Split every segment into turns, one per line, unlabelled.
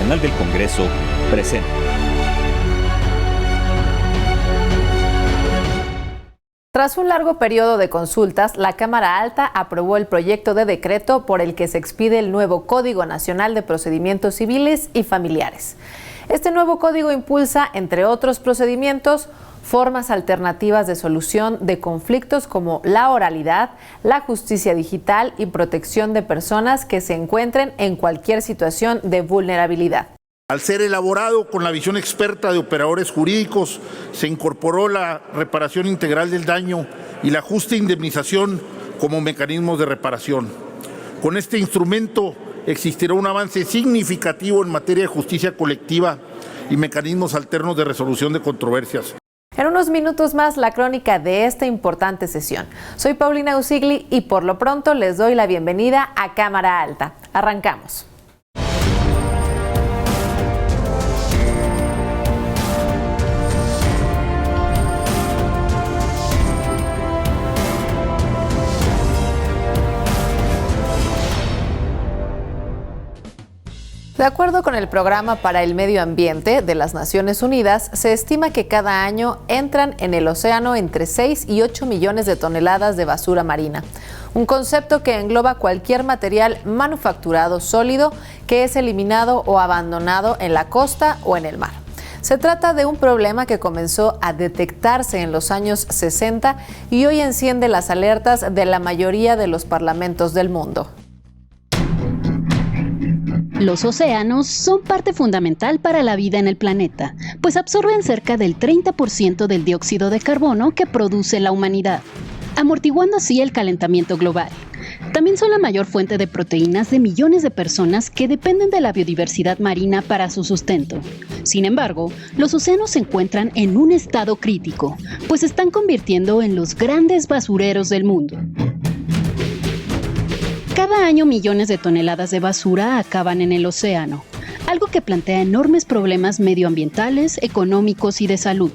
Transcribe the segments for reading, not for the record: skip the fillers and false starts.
Nacional del Congreso presenta.
Tras un largo periodo de consultas, la Cámara Alta aprobó el proyecto de decreto por el que se expide el nuevo Código Nacional de Procedimientos Civiles y Familiares. Este nuevo código impulsa, entre otros procedimientos, formas alternativas de solución de conflictos como la oralidad, la justicia digital y protección de personas que se encuentren en cualquier situación de vulnerabilidad.
Al ser elaborado con la visión experta de operadores jurídicos, se incorporó la reparación integral del daño y la justa indemnización como mecanismos de reparación. Con este instrumento existirá un avance significativo en materia de justicia colectiva y mecanismos alternos de resolución de controversias.
En unos minutos más, la crónica de esta importante sesión. Soy Paulina Usigli y por lo pronto les doy la bienvenida a Cámara Alta. Arrancamos. De acuerdo con el Programa para el Medio Ambiente de las Naciones Unidas, se estima que cada año entran en el océano entre 6 y 8 millones de toneladas de basura marina, un concepto que engloba cualquier material manufacturado sólido que es eliminado o abandonado en la costa o en el mar. Se trata de un problema que comenzó a detectarse en los años 60 y hoy enciende las alertas de la mayoría de los parlamentos del mundo.
Los océanos son parte fundamental para la vida en el planeta, pues absorben cerca del 30% del dióxido de carbono que produce la humanidad, amortiguando así el calentamiento global. También son la mayor fuente de proteínas de millones de personas que dependen de la biodiversidad marina para su sustento. Sin embargo, los océanos se encuentran en un estado crítico, pues se están convirtiendo en los grandes basureros del mundo. Cada año millones de toneladas de basura acaban en el océano, algo que plantea enormes problemas medioambientales, económicos y de salud.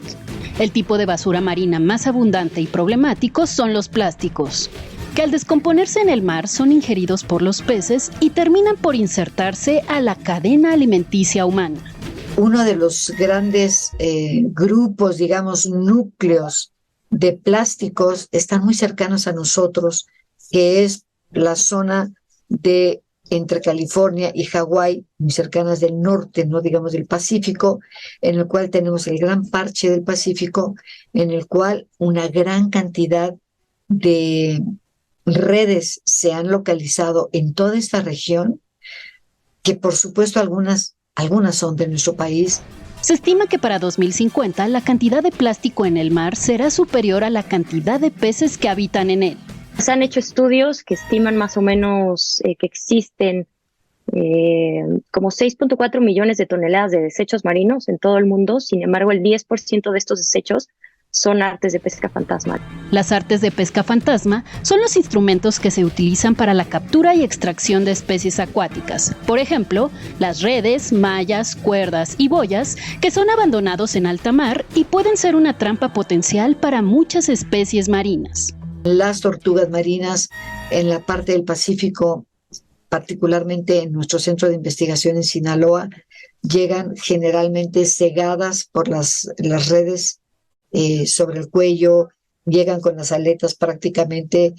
El tipo de basura marina más abundante y problemático son los plásticos, que al descomponerse en el mar son ingeridos por los peces y terminan por insertarse a la cadena alimenticia humana.
Uno de los grandes grupos, digamos, núcleos de plásticos están muy cercanos a nosotros, que es la zona de entre California y Hawái, muy cercanas del norte, no digamos del Pacífico, en el cual tenemos el gran parche del Pacífico, en el cual una gran cantidad de redes se han localizado en toda esta región, que por supuesto algunas son de nuestro país.
Se estima que para 2050 la cantidad de plástico en el mar será superior a la cantidad de peces que habitan en él.
Se han hecho estudios que estiman más o menos que existen como 6.4 millones de toneladas de desechos marinos en todo el mundo. Sin embargo, el 10% de estos desechos son artes de pesca fantasma.
Las artes de pesca fantasma son los instrumentos que se utilizan para la captura y extracción de especies acuáticas. Por ejemplo, las redes, mallas, cuerdas y boyas que son abandonados en alta mar y pueden ser una trampa potencial para muchas especies marinas.
Las tortugas marinas en la parte del Pacífico, particularmente en nuestro centro de investigación en Sinaloa, llegan generalmente cegadas por las redes sobre el cuello, llegan con las aletas prácticamente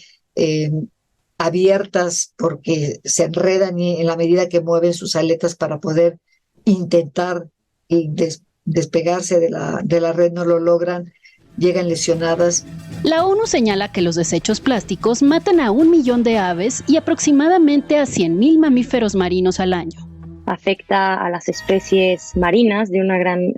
abiertas porque se enredan y en la medida que mueven sus aletas para poder intentar despegarse de la red no lo logran, llegan lesionadas.
La ONU señala que los desechos plásticos matan a 1 millón de aves y aproximadamente a 100,000 mamíferos marinos al año.
Afecta a las especies marinas de una gran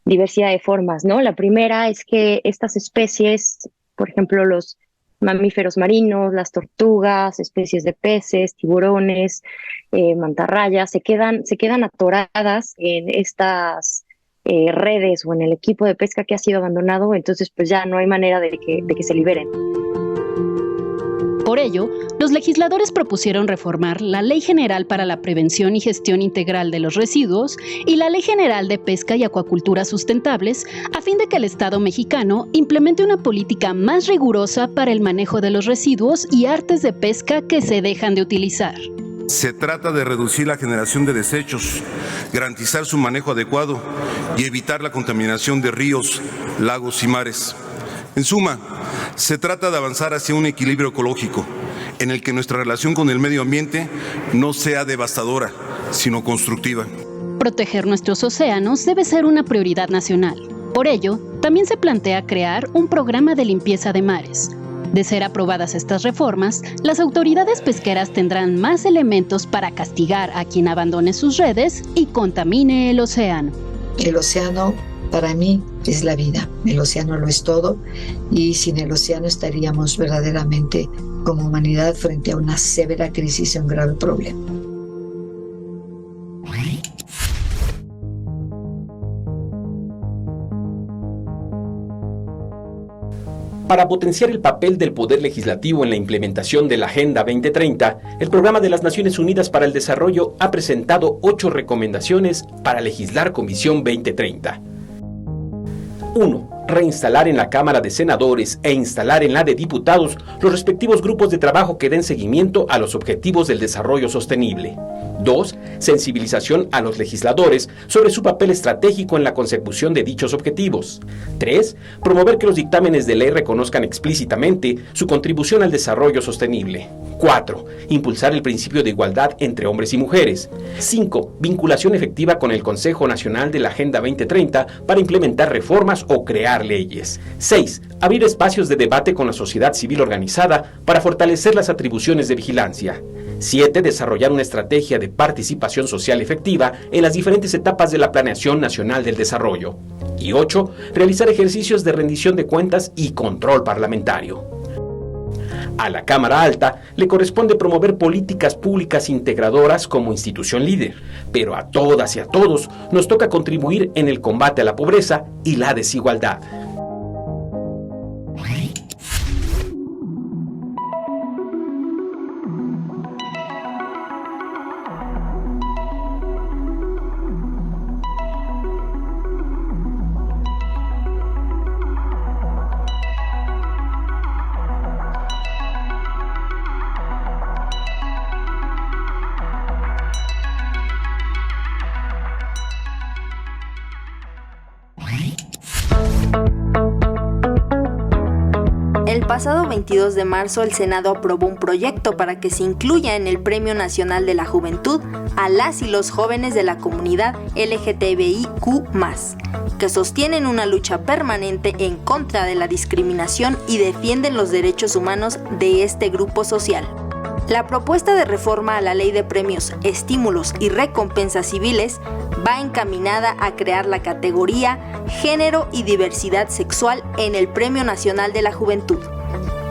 diversidad de formas, ¿no? La primera es que estas especies, por ejemplo, los mamíferos marinos, las tortugas, especies de peces, tiburones, mantarrayas, se quedan atoradas en estas redes o en el equipo de pesca que ha sido abandonado, entonces pues ya no hay manera de que se liberen.
Por ello, los legisladores propusieron reformar la Ley General para la Prevención y Gestión Integral de los Residuos y la Ley General de Pesca y Acuacultura Sustentables a fin de que el Estado mexicano implemente una política más rigurosa para el manejo de los residuos y artes de pesca que se dejan de utilizar.
Se trata de reducir la generación de desechos, garantizar su manejo adecuado y evitar la contaminación de ríos, lagos y mares. En suma, se trata de avanzar hacia un equilibrio ecológico en el que nuestra relación con el medio ambiente no sea devastadora, sino constructiva.
Proteger nuestros océanos debe ser una prioridad nacional. Por ello, también se plantea crear un programa de limpieza de mares. De ser aprobadas estas reformas, las autoridades pesqueras tendrán más elementos para castigar a quien abandone sus redes y contamine el océano.
El océano, para mí, es la vida. El océano lo es todo y sin el océano estaríamos verdaderamente como humanidad frente a una severa crisis y un grave problema.
Para potenciar el papel del Poder Legislativo en la implementación de la Agenda 2030, el Programa de las Naciones Unidas para el Desarrollo ha presentado 8 recomendaciones para legislar con Visión 2030. 1. Reinstalar en la Cámara de Senadores e instalar en la de Diputados los respectivos grupos de trabajo que den seguimiento a los objetivos del desarrollo sostenible. 2. Sensibilización a los legisladores sobre su papel estratégico en la consecución de dichos objetivos. 3. Promover que los dictámenes de ley reconozcan explícitamente su contribución al desarrollo sostenible. 4. Impulsar el principio de igualdad entre hombres y mujeres. 5. Vinculación efectiva con el Consejo Nacional de la Agenda 2030 para implementar reformas o crear leyes. 6. Abrir espacios de debate con la sociedad civil organizada para fortalecer las atribuciones de vigilancia. 7. Desarrollar una estrategia de participación social efectiva en las diferentes etapas de la Planeación Nacional del Desarrollo. Y 8. Realizar ejercicios de rendición de cuentas y control parlamentario. A la Cámara Alta le corresponde promover políticas públicas integradoras como institución líder, pero a todas y a todos nos toca contribuir en el combate a la pobreza y la desigualdad.
El pasado 22 de marzo el Senado aprobó un proyecto para que se incluya en el Premio Nacional de la Juventud a las y los jóvenes de la comunidad LGTBIQ+, que sostienen una lucha permanente en contra de la discriminación y defienden los derechos humanos de este grupo social. La propuesta de reforma a la Ley de Premios, Estímulos y Recompensas Civiles va encaminada a crear la categoría Género y Diversidad Sexual en el Premio Nacional de la Juventud.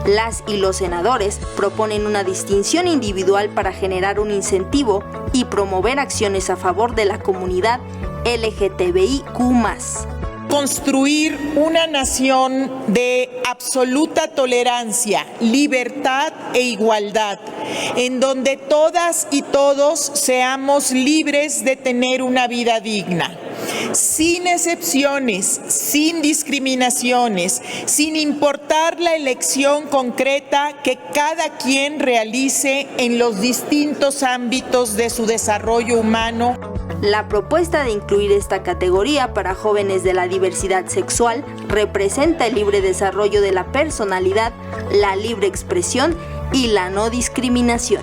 Las y los senadores proponen una distinción individual para generar un incentivo y promover acciones a favor de la comunidad LGTBIQ+.
Construir una nación de absoluta tolerancia, libertad e igualdad, en donde todas y todos seamos libres de tener una vida digna, sin excepciones, sin discriminaciones, sin importar la elección concreta que cada quien realice en los distintos ámbitos de su desarrollo humano.
La propuesta de incluir esta categoría para jóvenes de la diversidad sexual representa el libre desarrollo de la personalidad, la libre expresión y la no discriminación.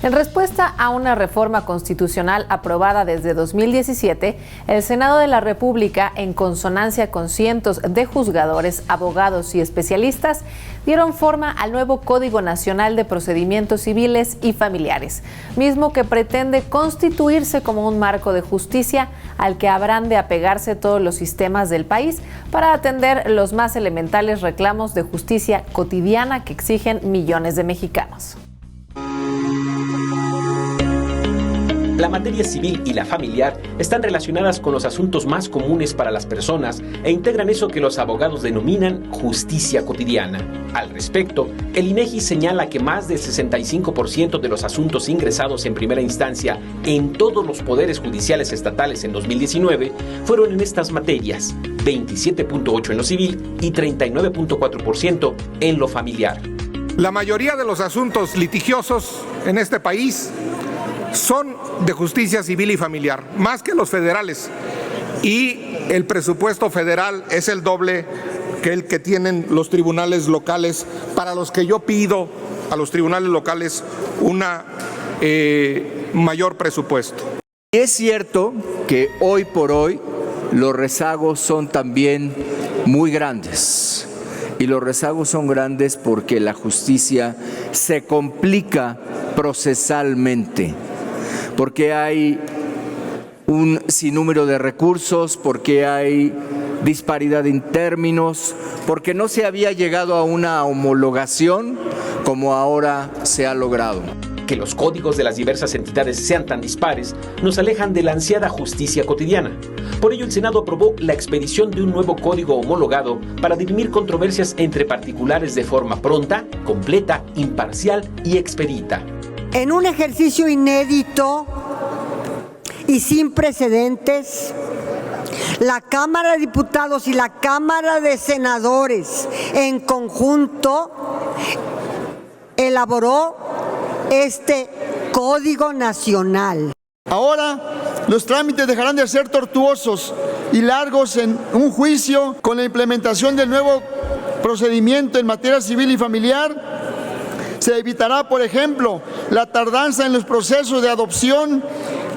En respuesta a una reforma constitucional aprobada desde 2017, el Senado de la República, en consonancia con cientos de juzgadores, abogados y especialistas, dieron forma al nuevo Código Nacional de Procedimientos Civiles y Familiares, mismo que pretende constituirse como un marco de justicia al que habrán de apegarse todos los sistemas del país para atender los más elementales reclamos de justicia cotidiana que exigen millones de mexicanos.
La materia civil y la familiar están relacionadas con los asuntos más comunes para las personas e integran eso que los abogados denominan justicia cotidiana. Al respecto, el INEGI señala que más del 65% de los asuntos ingresados en primera instancia en todos los poderes judiciales estatales en 2019 fueron en estas materias, 27.8% en lo civil y 39.4% en lo familiar.
La mayoría de los asuntos litigiosos en este país son de justicia civil y familiar, más que los federales. Y el presupuesto federal es el doble que el que tienen los tribunales locales, para los que yo pido a los tribunales locales una mayor presupuesto.
Es cierto que hoy por hoy los rezagos son también muy grandes. Y los rezagos son grandes porque la justicia se complica procesalmente, porque hay un sinnúmero de recursos, porque hay disparidad en términos, porque no se había llegado a una homologación como ahora se ha logrado.
Que los códigos de las diversas entidades sean tan dispares nos alejan de la ansiada justicia cotidiana. Por ello, el Senado aprobó la expedición de un nuevo código homologado para dirimir controversias entre particulares de forma pronta, completa, imparcial y expedita.
En un ejercicio inédito y sin precedentes, la Cámara de Diputados y la Cámara de Senadores en conjunto elaboró este Código Nacional.
Ahora, los trámites dejarán de ser tortuosos y largos en un juicio con la implementación del nuevo procedimiento en materia civil y familiar. Se evitará, por ejemplo, la tardanza en los procesos de adopción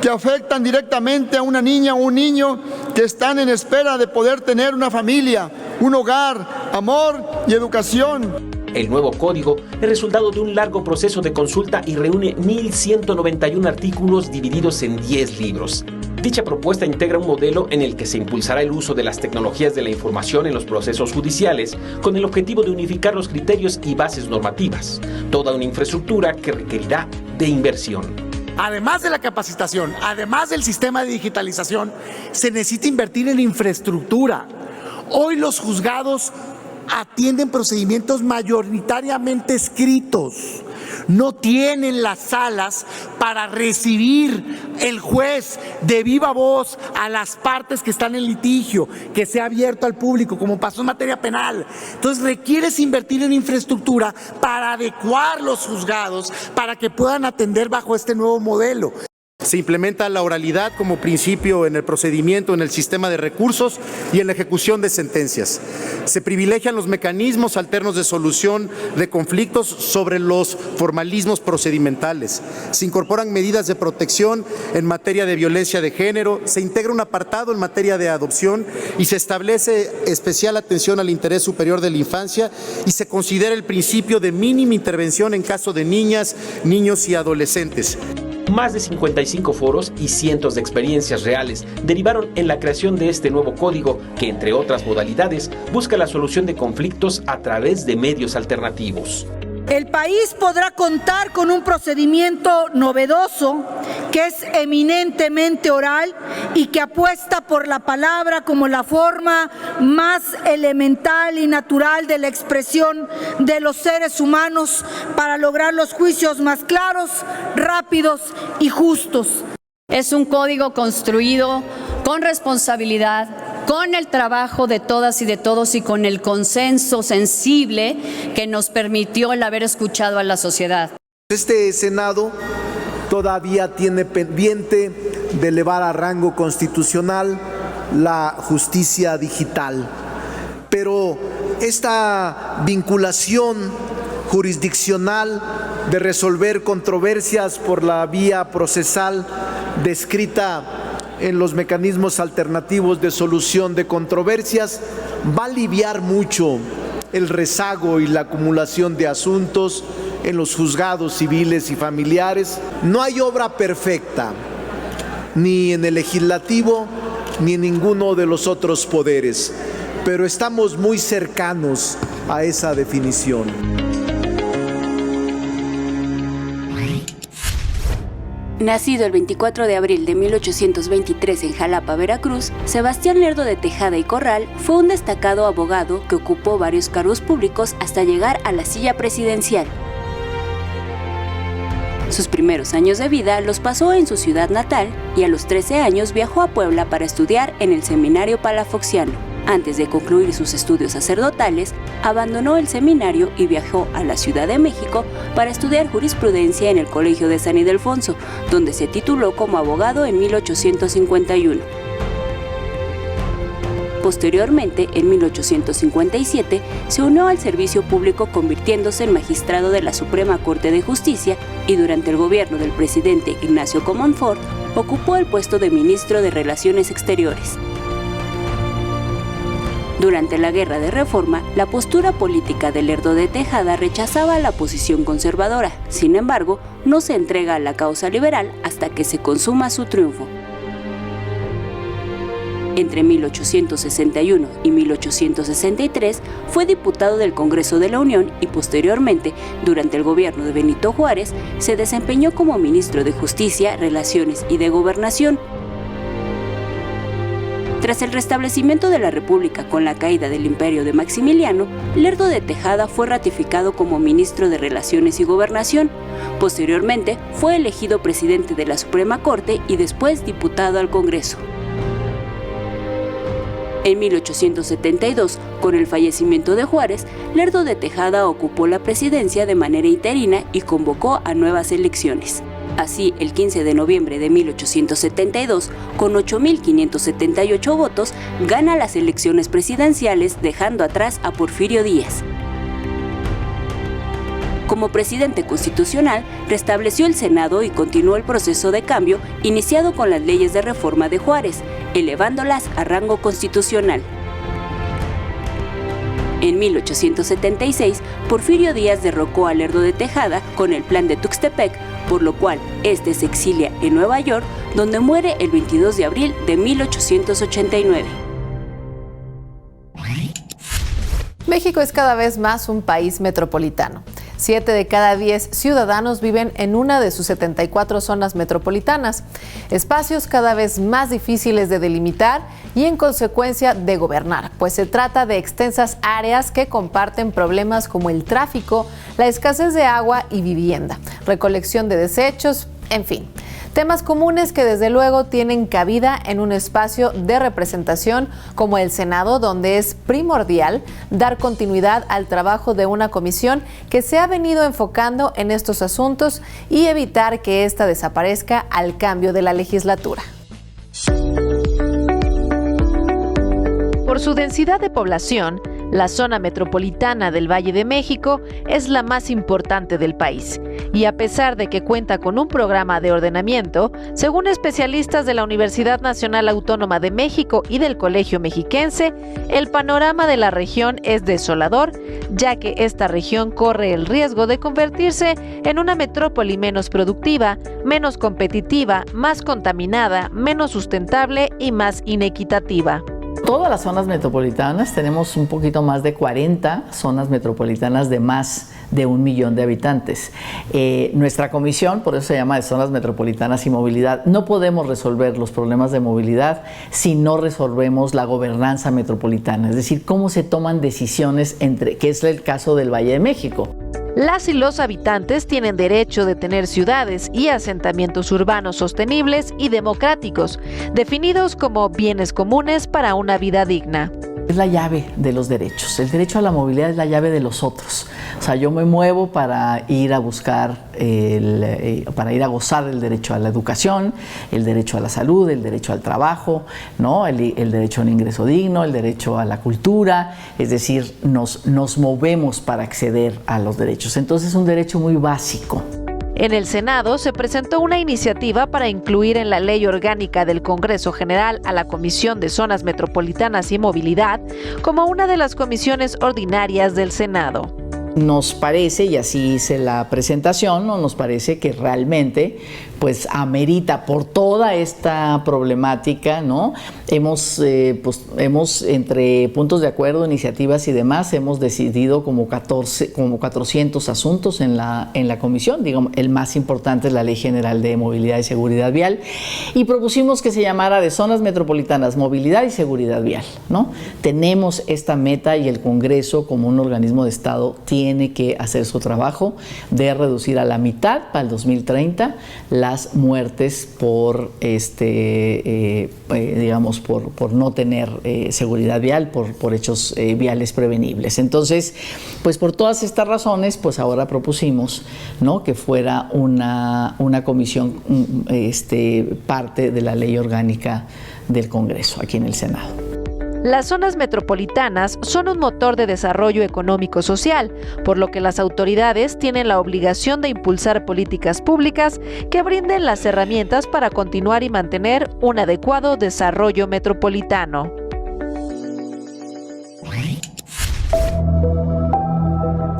que afectan directamente a una niña o un niño que están en espera de poder tener una familia, un hogar, amor y educación.
El nuevo código es resultado de un largo proceso de consulta y reúne 1.191 artículos divididos en 10 libros. Dicha propuesta integra un modelo en el que se impulsará el uso de las tecnologías de la información en los procesos judiciales con el objetivo de unificar los criterios y bases normativas, toda una infraestructura que requerirá de inversión.
Además de la capacitación, además del sistema de digitalización, se necesita invertir en infraestructura. Hoy los juzgados atienden procedimientos mayoritariamente escritos. No tienen las salas para recibir el juez de viva voz a las partes que están en litigio, que sea abierto al público, como pasó en materia penal. Entonces requieres invertir en infraestructura para adecuar los juzgados para que puedan atender bajo este nuevo modelo.
Se implementa la oralidad como principio en el procedimiento, en el sistema de recursos y en la ejecución de sentencias. Se privilegian los mecanismos alternos de solución de conflictos sobre los formalismos procedimentales. Se incorporan medidas de protección en materia de violencia de género, se integra un apartado en materia de adopción y se establece especial atención al interés superior de la infancia y se considera el principio de mínima intervención en caso de niñas, niños y adolescentes.
Más de 55 foros y cientos de experiencias reales derivaron en la creación de este nuevo código que, entre otras modalidades, busca la solución de conflictos a través de medios alternativos.
El país podrá contar con un procedimiento novedoso que es eminentemente oral y que apuesta por la palabra como la forma más elemental y natural de la expresión de los seres humanos para lograr los juicios más claros, rápidos y justos.
Es un código construido con responsabilidad, con el trabajo de todas y de todos y con el consenso sensible que nos permitió el haber escuchado a la sociedad.
Este Senado todavía tiene pendiente de elevar a rango constitucional la justicia digital, pero esta vinculación jurisdiccional de resolver controversias por la vía procesal descrita en los mecanismos alternativos de solución de controversias va a aliviar mucho el rezago y la acumulación de asuntos en los juzgados civiles y familiares. No hay obra perfecta, ni en el legislativo, ni en ninguno de los otros poderes, pero estamos muy cercanos a esa definición.
Nacido el 24 de abril de 1823 en Jalapa, Veracruz, Sebastián Lerdo de Tejada y Corral fue un destacado abogado que ocupó varios cargos públicos hasta llegar a la silla presidencial. Sus primeros años de vida los pasó en su ciudad natal y a los 13 años viajó a Puebla para estudiar en el Seminario Palafoxiano. Antes de concluir sus estudios sacerdotales, abandonó el seminario y viajó a la Ciudad de México para estudiar jurisprudencia en el Colegio de San Ildefonso, donde se tituló como abogado en 1851. Posteriormente, en 1857, se unió al servicio público convirtiéndose en magistrado de la Suprema Corte de Justicia y durante el gobierno del presidente Ignacio Comonfort ocupó el puesto de ministro de Relaciones Exteriores. Durante la Guerra de Reforma, la postura política de Lerdo de Tejada rechazaba la posición conservadora. Sin embargo, no se entrega a la causa liberal hasta que se consuma su triunfo. Entre 1861 y 1863 fue diputado del Congreso de la Unión y posteriormente, durante el gobierno de Benito Juárez, se desempeñó como ministro de Justicia, Relaciones y de Gobernación. Tras el restablecimiento de la República con la caída del imperio de Maximiliano, Lerdo de Tejada fue ratificado como ministro de Relaciones y Gobernación. Posteriormente, fue elegido presidente de la Suprema Corte y después diputado al Congreso. En 1872, con el fallecimiento de Juárez, Lerdo de Tejada ocupó la presidencia de manera interina y convocó a nuevas elecciones. Así, el 15 de noviembre de 1872, con 8.578 votos, gana las elecciones presidenciales, dejando atrás a Porfirio Díaz. Como presidente constitucional, restableció el Senado y continuó el proceso de cambio iniciado con las leyes de reforma de Juárez, elevándolas a rango constitucional. En 1876, Porfirio Díaz derrocó a Lerdo de Tejada con el Plan de Tuxtepec, por lo cual este se exilia en Nueva York, donde muere el 22 de abril de 1889.
México es cada vez más un país metropolitano. 7 de cada 10 ciudadanos viven en una de sus 74 zonas metropolitanas, espacios cada vez más difíciles de delimitar y en consecuencia de gobernar, pues se trata de extensas áreas que comparten problemas como el tráfico, la escasez de agua y vivienda, recolección de desechos, en fin. Temas comunes que desde luego tienen cabida en un espacio de representación como el Senado, donde es primordial dar continuidad al trabajo de una comisión que se ha venido enfocando en estos asuntos y evitar que ésta desaparezca al cambio de la legislatura. Por su densidad de población, la zona metropolitana del Valle de México es la más importante del país. Y a pesar de que cuenta con un programa de ordenamiento, según especialistas de la Universidad Nacional Autónoma de México y del Colegio Mexiquense, el panorama de la región es desolador, ya que esta región corre el riesgo de convertirse en una metrópoli menos productiva, menos competitiva, más contaminada, menos sustentable y más inequitativa.
Todas las zonas metropolitanas, tenemos un poquito más de 40 zonas metropolitanas de más de 1 millón de habitantes. Nuestra comisión, por eso se llama de Zonas Metropolitanas y Movilidad, no podemos resolver los problemas de movilidad si no resolvemos la gobernanza metropolitana, es decir, cómo se toman decisiones que es el caso del Valle de México.
Las y los habitantes tienen derecho de tener ciudades y asentamientos urbanos sostenibles y democráticos, definidos como bienes comunes para una vida digna.
Es la llave de los derechos. El derecho a la movilidad es la llave de los otros. O sea, yo me muevo para ir a buscar, para ir a gozar del derecho a la educación, el derecho a la salud, el derecho al trabajo, ¿no? El derecho a un ingreso digno, el derecho a la cultura. Es decir, nos movemos para acceder a los derechos. Entonces es un derecho muy básico.
En el Senado se presentó una iniciativa para incluir en la Ley Orgánica del Congreso General a la Comisión de Zonas Metropolitanas y Movilidad como una de las comisiones ordinarias del Senado.
Nos parece, y así hice la presentación, ¿no? Nos parece que realmente pues amerita por toda esta problemática, ¿no? Hemos entre puntos de acuerdo, iniciativas y demás, hemos decidido como 400 asuntos en la comisión. Digamos, el más importante es la Ley General de Movilidad y Seguridad Vial, y propusimos que se llamara de Zonas Metropolitanas, Movilidad y Seguridad Vial, ¿no? Tenemos esta meta y el Congreso, como un organismo de Estado, tiene tiene que hacer su trabajo de reducir a la mitad para el 2030 las muertes por digamos por no tener seguridad vial, por hechos viales prevenibles. Entonces, pues por todas estas razones, pues ahora propusimos, ¿no?, que fuera una comisión parte de la ley orgánica del Congreso aquí en el Senado.
Las zonas metropolitanas son un motor de desarrollo económico-social, por lo que las autoridades tienen la obligación de impulsar políticas públicas que brinden las herramientas para continuar y mantener un adecuado desarrollo metropolitano.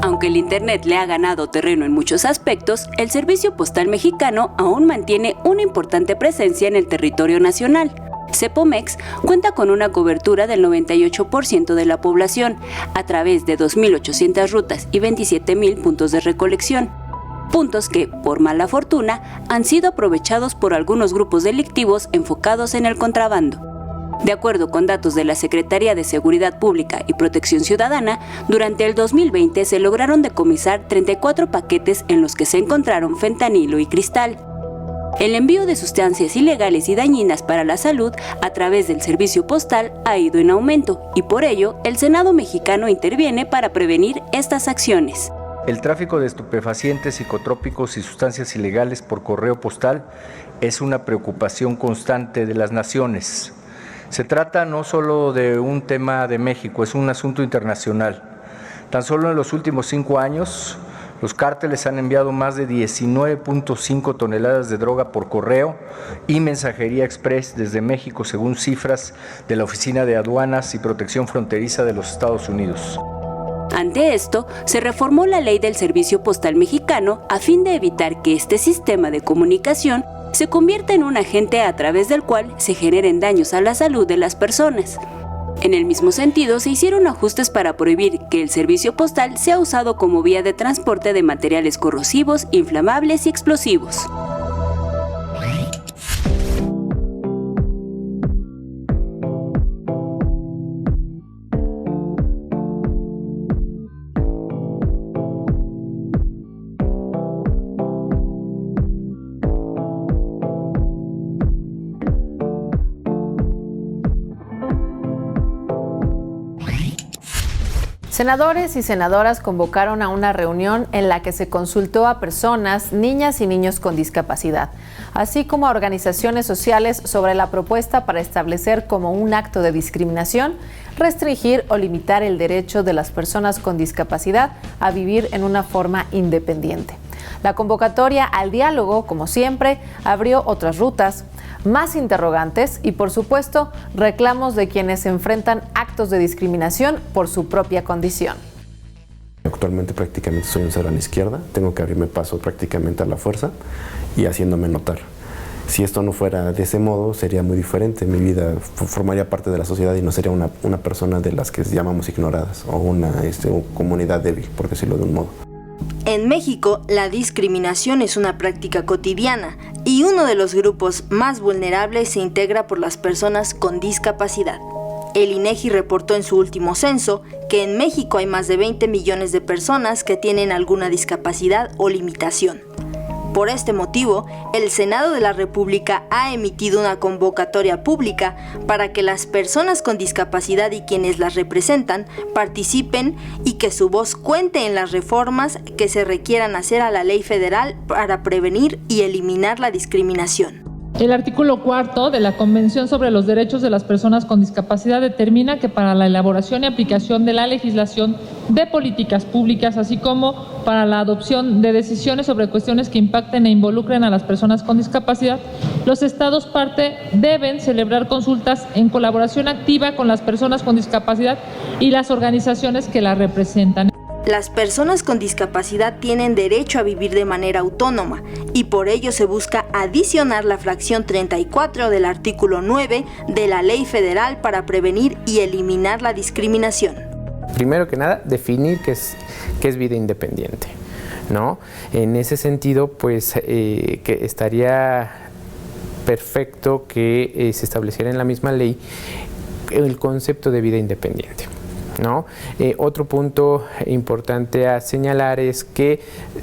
Aunque el Internet le ha ganado terreno en muchos aspectos, el Servicio Postal Mexicano aún mantiene una importante presencia en el territorio nacional. Cepomex cuenta con una cobertura del 98% de la población, a través de 2.800 rutas y 27.000 puntos de recolección. Puntos que, por mala fortuna, han sido aprovechados por algunos grupos delictivos enfocados en el contrabando. De acuerdo con datos de la Secretaría de Seguridad Pública y Protección Ciudadana, durante el 2020 se lograron decomisar 34 paquetes en los que se encontraron fentanilo y cristal. El envío de sustancias ilegales y dañinas para la salud a través del servicio postal ha ido en aumento y por ello el Senado mexicano interviene para prevenir estas acciones.
El tráfico de estupefacientes, psicotrópicos y sustancias ilegales por correo postal es una preocupación constante de las naciones. Se trata no solo de un tema de México, es un asunto internacional. Tan solo en los últimos 5 años, los cárteles han enviado más de 19.5 toneladas de droga por correo y mensajería express desde México, según cifras de la Oficina de Aduanas y Protección Fronteriza de los Estados Unidos.
Ante esto, se reformó la ley del Servicio Postal Mexicano a fin de evitar que este sistema de comunicación se convierta en un agente a través del cual se generen daños a la salud de las personas. En el mismo sentido, se hicieron ajustes para prohibir que el servicio postal sea usado como vía de transporte de materiales corrosivos, inflamables y explosivos.
Senadores y senadoras convocaron a una reunión en la que se consultó a personas, niñas y niños con discapacidad, así como a organizaciones sociales sobre la propuesta para establecer como un acto de discriminación, restringir o limitar el derecho de las personas con discapacidad a vivir en una forma independiente. La convocatoria al diálogo, como siempre, abrió otras rutas, más interrogantes y, por supuesto, reclamos de quienes enfrentan actos de discriminación por su propia condición.
Actualmente prácticamente soy un cero a la izquierda, tengo que abrirme paso prácticamente a la fuerza y haciéndome notar. Si esto no fuera de ese modo, sería muy diferente. Mi vida formaría parte de la sociedad y no sería una persona de las que llamamos ignoradas o una comunidad débil, por decirlo de un modo.
En México, la discriminación es una práctica cotidiana y uno de los grupos más vulnerables se integra por las personas con discapacidad. El INEGI reportó en su último censo que en México hay más de 20 millones de personas que tienen alguna discapacidad o limitación. Por este motivo, el Senado de la República ha emitido una convocatoria pública para que las personas con discapacidad y quienes las representan participen y que su voz cuente en las reformas que se requieran hacer a la ley federal para prevenir y eliminar la discriminación.
El artículo 4 de la Convención sobre los Derechos de las Personas con Discapacidad determina que para la elaboración y aplicación de la legislación de políticas públicas, así como para la adopción de decisiones sobre cuestiones que impacten e involucren a las personas con discapacidad, los estados parte deben celebrar consultas en colaboración activa con las personas con discapacidad y las organizaciones que las representan.
Las personas con discapacidad tienen derecho a vivir de manera autónoma y por ello se busca adicionar la fracción 34 del artículo 9 de la Ley Federal para prevenir y eliminar la discriminación.
Primero que nada, definir qué es vida independiente, ¿no? En ese sentido, pues que estaría perfecto que se estableciera en la misma ley el concepto de vida independiente, ¿no? Otro punto importante a señalar es que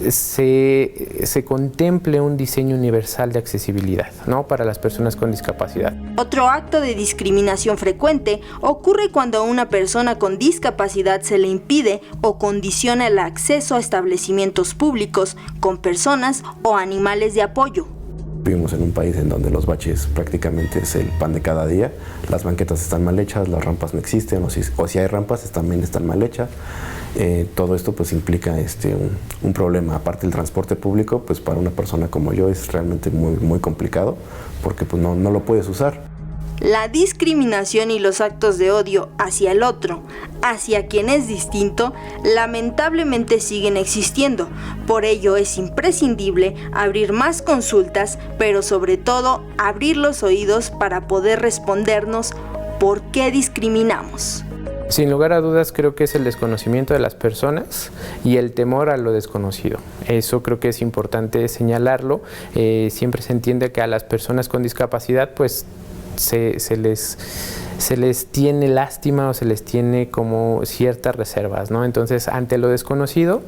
se contemple un diseño universal de accesibilidad, ¿no? Para las personas con discapacidad.
Otro acto de discriminación frecuente ocurre cuando a una persona con discapacidad se le impide o condiciona el acceso a establecimientos públicos con personas o animales de apoyo.
Vivimos en un país en donde los baches prácticamente es el pan de cada día. Las banquetas están mal hechas, las rampas no existen, o si hay rampas también están mal hechas. Todo esto pues implica un problema. Aparte del transporte público, pues para una persona como yo es realmente muy complicado porque pues no lo puedes usar.
La discriminación y los actos de odio hacia el otro, hacia quien es distinto, lamentablemente siguen existiendo. Por ello es imprescindible abrir más consultas, pero sobre todo abrir los oídos para poder respondernos por qué discriminamos.
Sin lugar a dudas, creo que es el desconocimiento de las personas y el temor a lo desconocido. Eso creo que es importante señalarlo. Siempre se entiende que a las personas con discapacidad pues se les tiene lástima o se les tiene como ciertas reservas, ¿no? Entonces, ante lo desconocido,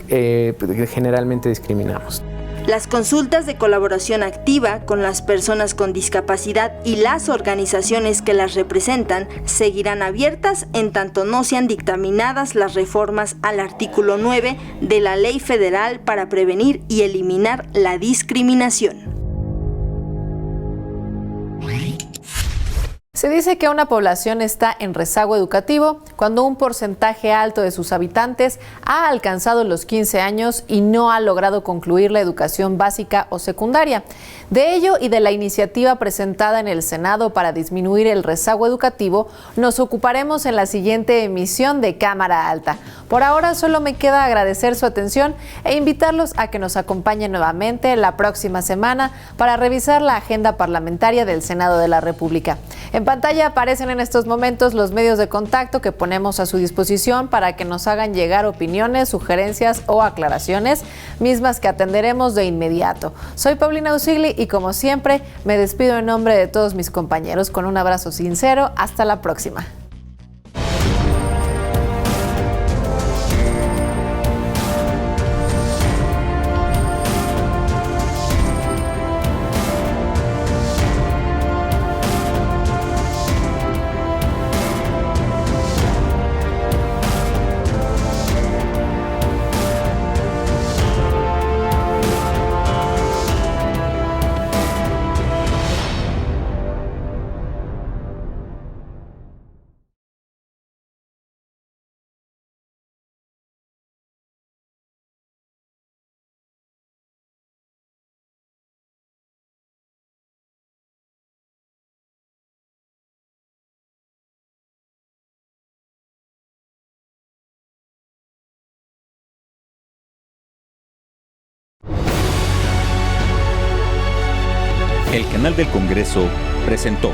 generalmente discriminamos.
Las consultas de colaboración activa con las personas con discapacidad y las organizaciones que las representan seguirán abiertas en tanto no sean dictaminadas las reformas al artículo 9 de la Ley Federal para prevenir y eliminar la discriminación.
Se dice que una población está en rezago educativo cuando un porcentaje alto de sus habitantes ha alcanzado los 15 años y no ha logrado concluir la educación básica o secundaria. De ello y de la iniciativa presentada en el Senado para disminuir el rezago educativo, nos ocuparemos en la siguiente emisión de Cámara Alta. Por ahora solo me queda agradecer su atención e invitarlos a que nos acompañen nuevamente la próxima semana para revisar la agenda parlamentaria del Senado de la República. En pantalla aparecen en estos momentos los medios de contacto que ponemos a su disposición para que nos hagan llegar opiniones, sugerencias o aclaraciones, mismas que atenderemos de inmediato. Soy Paulina Usigli y como siempre me despido en nombre de todos mis compañeros con un abrazo sincero. Hasta la próxima.
El canal del Congreso presentó